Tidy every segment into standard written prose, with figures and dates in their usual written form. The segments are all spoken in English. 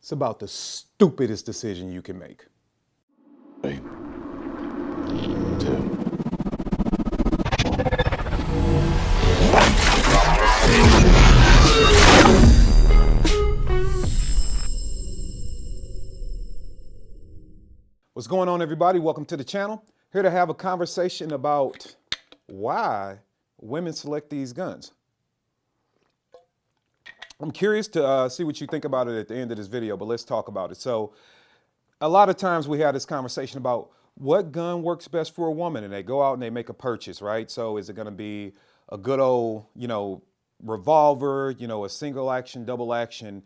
It's about the stupidest decision you can make. 3, 2. What's going on, everybody? Welcome to the channel. Here to have a conversation about why women select these guns. I'm curious to see what you think about it at the end of this video, but let's talk about it. So a lot of times we have this conversation about what gun works best for a woman, and they go out and they make a purchase, right? So is it going to be a good old, revolver, a single action, double action,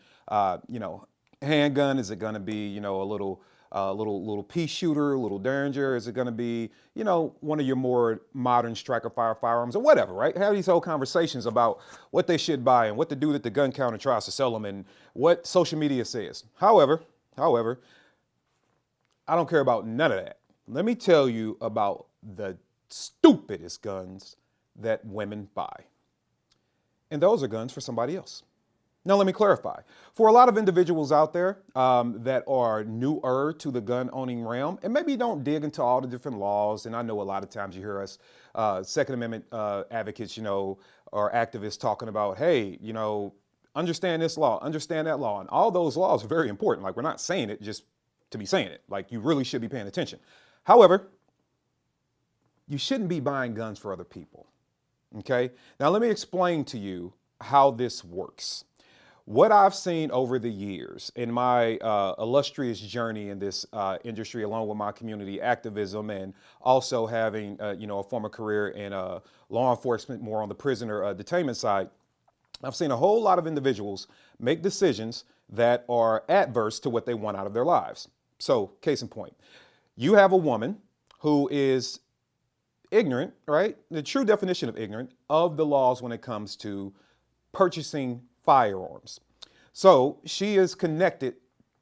handgun? Is it going to be, a little pea shooter, a little Derringer? Is it going to be, one of your more modern striker firearms or whatever, right? Have these whole conversations about what they should buy and what to do that the gun counter tries to sell them and what social media says. However, I don't care about none of that. Let me tell you about the stupidest guns that women buy. And those are guns for somebody else. Now, let me clarify. For a lot of individuals out there that are newer to the gun owning realm and maybe don't dig into all the different laws, and I know a lot of times you hear us Second Amendment advocates, or activists talking about, hey, understand this law, understand that law. And all those laws are very important. Like, we're not saying it just to be saying it. Like, you really should be paying attention. However, you shouldn't be buying guns for other people. Okay? Now, let me explain to you how this works. What I've seen over the years in my illustrious journey in this industry, along with my community activism and also having, a former career in law enforcement, more on the prisoner detainment side, I've seen a whole lot of individuals make decisions that are adverse to what they want out of their lives. So, case in point, you have a woman who is ignorant, right? The true definition of ignorant of the laws when it comes to purchasing firearms. So she is connected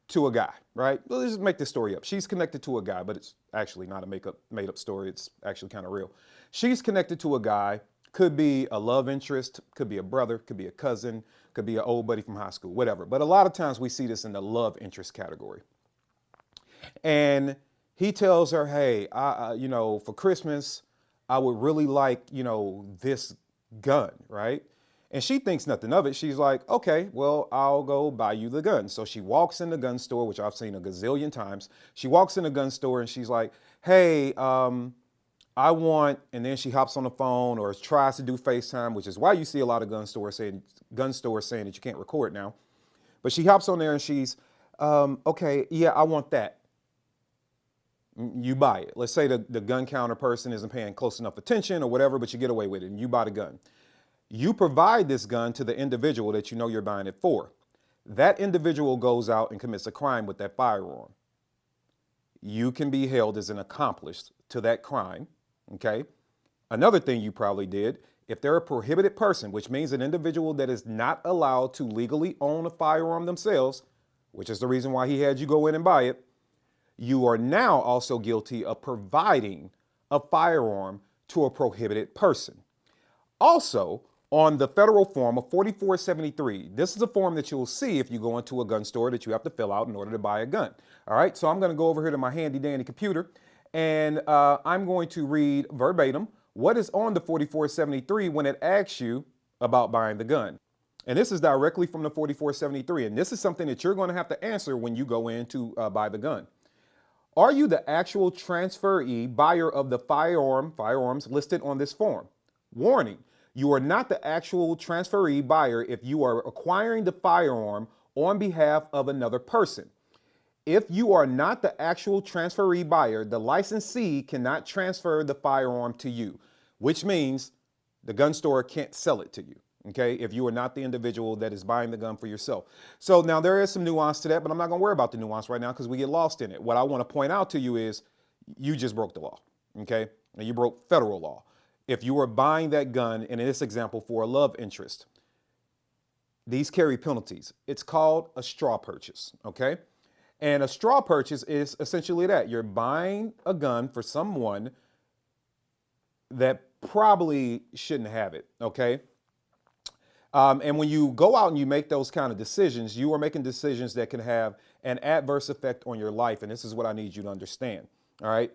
to a guy, right? Well, let's just make this story up. She's connected to a guy, but it's actually not a made up story. It's actually kind of real. She's connected to a guy, could be a love interest, could be a brother, could be a cousin, could be an old buddy from high school, whatever. But a lot of times we see this in the love interest category. And he tells her, hey, for Christmas, I would really like, this gun, right? And she thinks nothing of it. She's like, okay, well, I'll go buy you the gun. So she walks in the gun store, which I've seen a gazillion times. She walks in the gun store and she's like, hey, I want, and then she hops on the phone or tries to do FaceTime, which is why you see a lot of gun stores saying that you can't record now. But she hops on there and she's, okay, yeah, I want that. You buy it. Let's say the gun counter person isn't paying close enough attention or whatever, but you get away with it and you buy the gun. You provide this gun to the individual that you know you're buying it for. That individual goes out and commits a crime with that firearm. You can be held as an accomplice to that crime, okay? Another thing you probably did, if they're a prohibited person, which means an individual that is not allowed to legally own a firearm themselves, which is the reason why he had you go in and buy it, you are now also guilty of providing a firearm to a prohibited person. Also, on the federal form of 4473, this is a form that you'll see if you go into a gun store that you have to fill out in order to buy a gun. All right, so I'm going to go over here to my handy dandy computer and I'm going to read verbatim what is on the 4473 when it asks you about buying the gun. And this is directly from the 4473, and this is something that you're going to have to answer when you go in to buy the gun. Are you the actual transferee buyer of the firearms listed on this form? Warning, you are not the actual transferee buyer if you are acquiring the firearm on behalf of another person. If you are not the actual transferee buyer, the licensee cannot transfer the firearm to you, which means the gun store can't sell it to you. Okay, if you are not the individual that is buying the gun for yourself. So now there is some nuance to that, but I'm not going to worry about the nuance right now because we get lost in it. What I want to point out to you is you just broke the law. Okay, and you broke federal law. If you are buying that gun, and in this example for a love interest, these carry penalties. It's called a straw purchase. Okay, and a straw purchase is essentially that you're buying a gun for someone that probably shouldn't have it. Okay. And when you go out and you make those kind of decisions, you are making decisions that can have an adverse effect on your life. And this is what I need you to understand. All right.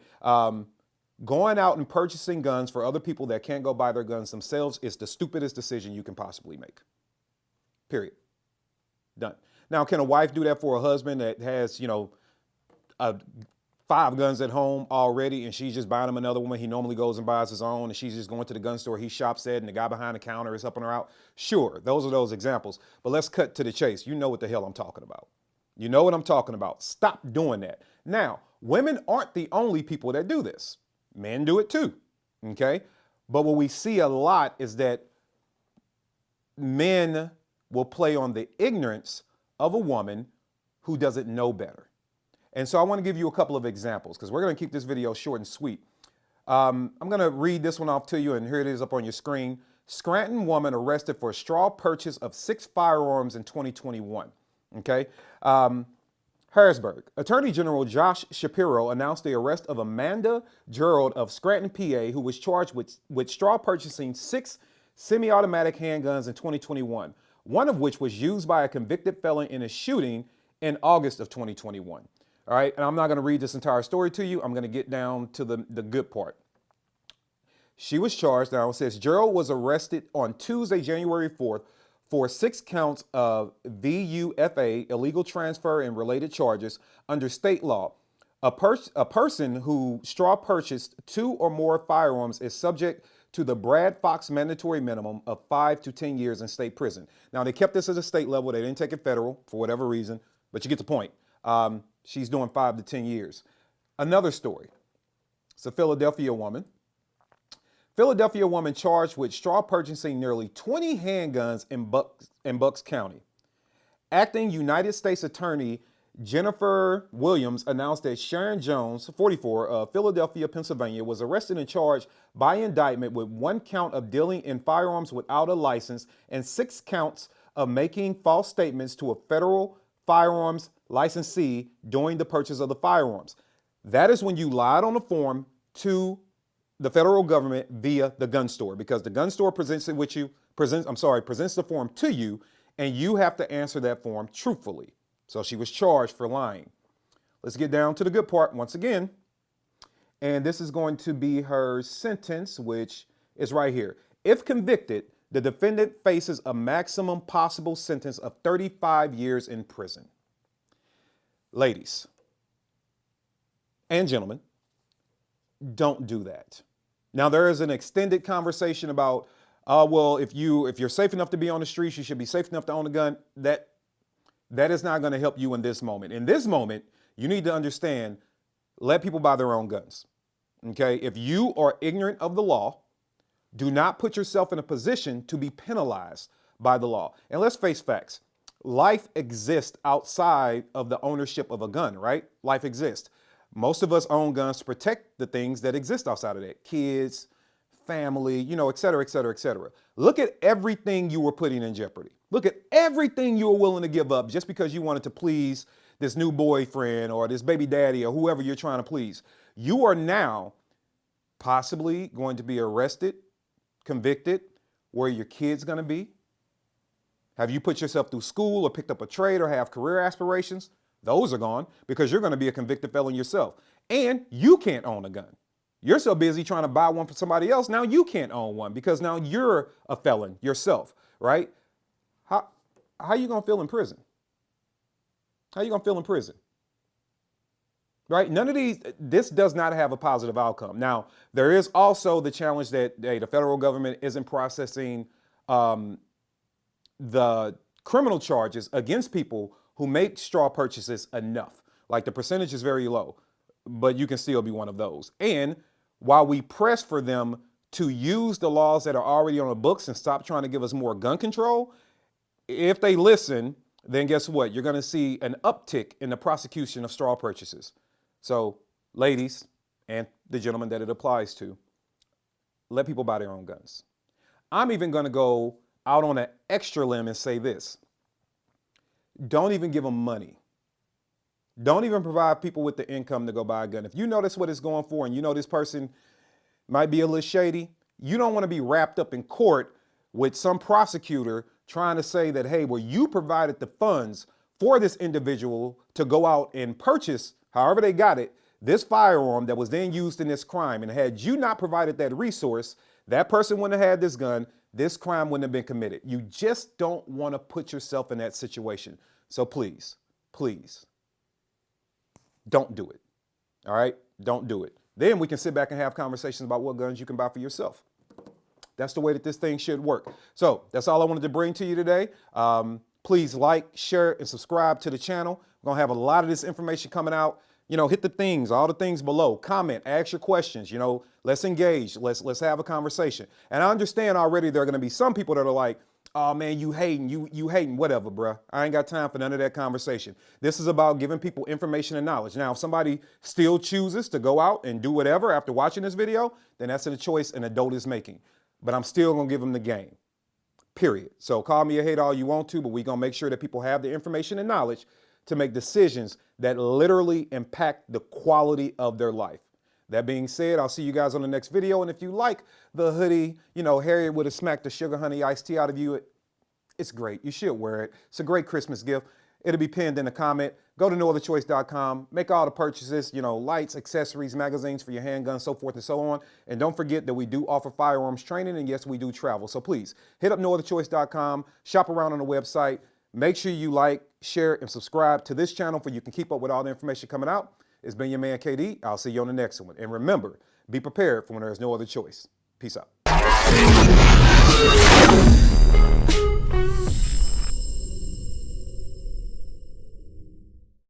Going out and purchasing guns for other people that can't go buy their guns themselves is the stupidest decision you can possibly make. Period. Done. Now, can a wife do that for a husband that has, 5 guns at home already and she's just buying him another one? He normally goes and buys his own and she's just going to the gun store he shops at and the guy behind the counter is helping her out? Sure, those are those examples. But let's cut to the chase. You know what the hell I'm talking about. You know what I'm talking about. Stop doing that. Now, women aren't the only people that do this. Men do it too, okay? But what we see a lot is that men will play on the ignorance of a woman who doesn't know better. And so I want to give you a couple of examples because we're going to keep this video short and sweet. I'm going to read this one off to you, and here it is up on your screen. Scranton woman arrested for a straw purchase of 6 firearms in 2021, okay? Harrisburg. Attorney General Josh Shapiro announced the arrest of Amanda Gerald of Scranton, PA, who was charged with straw purchasing 6 semi-automatic handguns in 2021, one of which was used by a convicted felon in a shooting in August of 2021. All right, and I'm not going to read this entire story to you. I'm going to get down to the good part. She was charged, now it says, Gerald was arrested on Tuesday, January 4th, for 6 counts of VUFA, illegal transfer and related charges under state law. A person who straw purchased 2 or more firearms is subject to the Brad Fox mandatory minimum of 5 to 10 years in state prison. Now, they kept this at a state level. They didn't take it federal for whatever reason, but you get the point. She's doing 5 to 10 years. Another story. It's a Philadelphia woman. Philadelphia woman charged with straw purchasing nearly 20 handguns in Bucks County. Acting United States Attorney Jennifer Williams announced that Sharon Jones, 44, of Philadelphia, Pennsylvania, was arrested and charged by indictment with 1 count of dealing in firearms without a license and 6 counts of making false statements to a federal firearms licensee during the purchase of the firearms. That is when you lied on the form to the federal government via the gun store, because the gun store presents the form to you, and you have to answer that form truthfully. So she was charged for lying. Let's get down to the good part once again. And this is going to be her sentence, which is right here. If convicted, the defendant faces a maximum possible sentence of 35 years in prison. Ladies and gentlemen, don't do that. Now, there is an extended conversation about, well, if you're safe enough to be on the streets, you should be safe enough to own a gun. That is not going to help you in this moment. In this moment, you need to understand, let people buy their own guns. Okay? If you are ignorant of the law, do not put yourself in a position to be penalized by the law. And let's face facts. Life exists outside of the ownership of a gun, right? Life exists. Most of us own guns to protect the things that exist outside of that. Kids, family, et cetera, et cetera, et cetera. Look at everything you were putting in jeopardy. Look at everything you were willing to give up just because you wanted to please this new boyfriend or this baby daddy or whoever you're trying to please. You are now possibly going to be arrested, convicted. Where are your kids going to be? Have you put yourself through school or picked up a trade or have career aspirations? Those are gone because you're going to be a convicted felon yourself. And you can't own a gun. You're so busy trying to buy one for somebody else. Now you can't own one because now you're a felon yourself, right? How are you going to feel in prison? How are you going to feel in prison? Right? This does not have a positive outcome. Now, there is also the challenge that the federal government isn't processing the criminal charges against people who make straw purchases enough. Like the percentage is very low, but you can still be one of those. And while we press for them to use the laws that are already on the books and stop trying to give us more gun control, if they listen, then guess what? You're going to see an uptick in the prosecution of straw purchases. So ladies and the gentlemen that it applies to, let people buy their own guns. I'm even going to go out on an extra limb and say this. Don't even give them money. Don't even provide people with the income to go buy a gun. If you know that's what it's going for and you know this person might be a little shady, you don't want to be wrapped up in court with some prosecutor trying to say that, hey, well, you provided the funds for this individual to go out and purchase, however they got it, this firearm that was then used in this crime. And had you not provided that resource, that person wouldn't have had this gun, this crime wouldn't have been committed. You just don't want to put yourself in that situation. So please, please, don't do it. All right? Don't do it. Then we can sit back and have conversations about what guns you can buy for yourself. That's the way that this thing should work. So that's all I wanted to bring to you today. Please like, share, and subscribe to the channel. We're going to have a lot of this information coming out. You know, hit the things, all the things below. Comment, ask your questions. You know, let's engage. Let's have a conversation. And I understand already there are going to be some people that are like, oh man, you hating, you hating, whatever, bruh. I ain't got time for none of that conversation. This is about giving people information and knowledge. Now, if somebody still chooses to go out and do whatever after watching this video, then that's a choice an adult is making. But I'm still going to give them the game, period. So call me a hater all you want to, but we're going to make sure that people have the information and knowledge to make decisions that literally impact the quality of their life. That being said, I'll see you guys on the next video. And if you like the hoodie, you know, Harriet would have smacked the sugar honey iced tea out of you. It's great. You should wear it. It's a great Christmas gift. It'll be pinned in the comment. Go to nootherchoice.com. Make all the purchases, you know, lights, accessories, magazines for your handgun, so forth and so on. And don't forget that we do offer firearms training. And yes, we do travel. So please hit up nootherchoice.com. Shop around on the website. Make sure you like, share, and subscribe to this channel so you can keep up with all the information coming out. It's been your man, KD. I'll see you on the next one. And remember, be prepared for when there is no other choice. Peace out.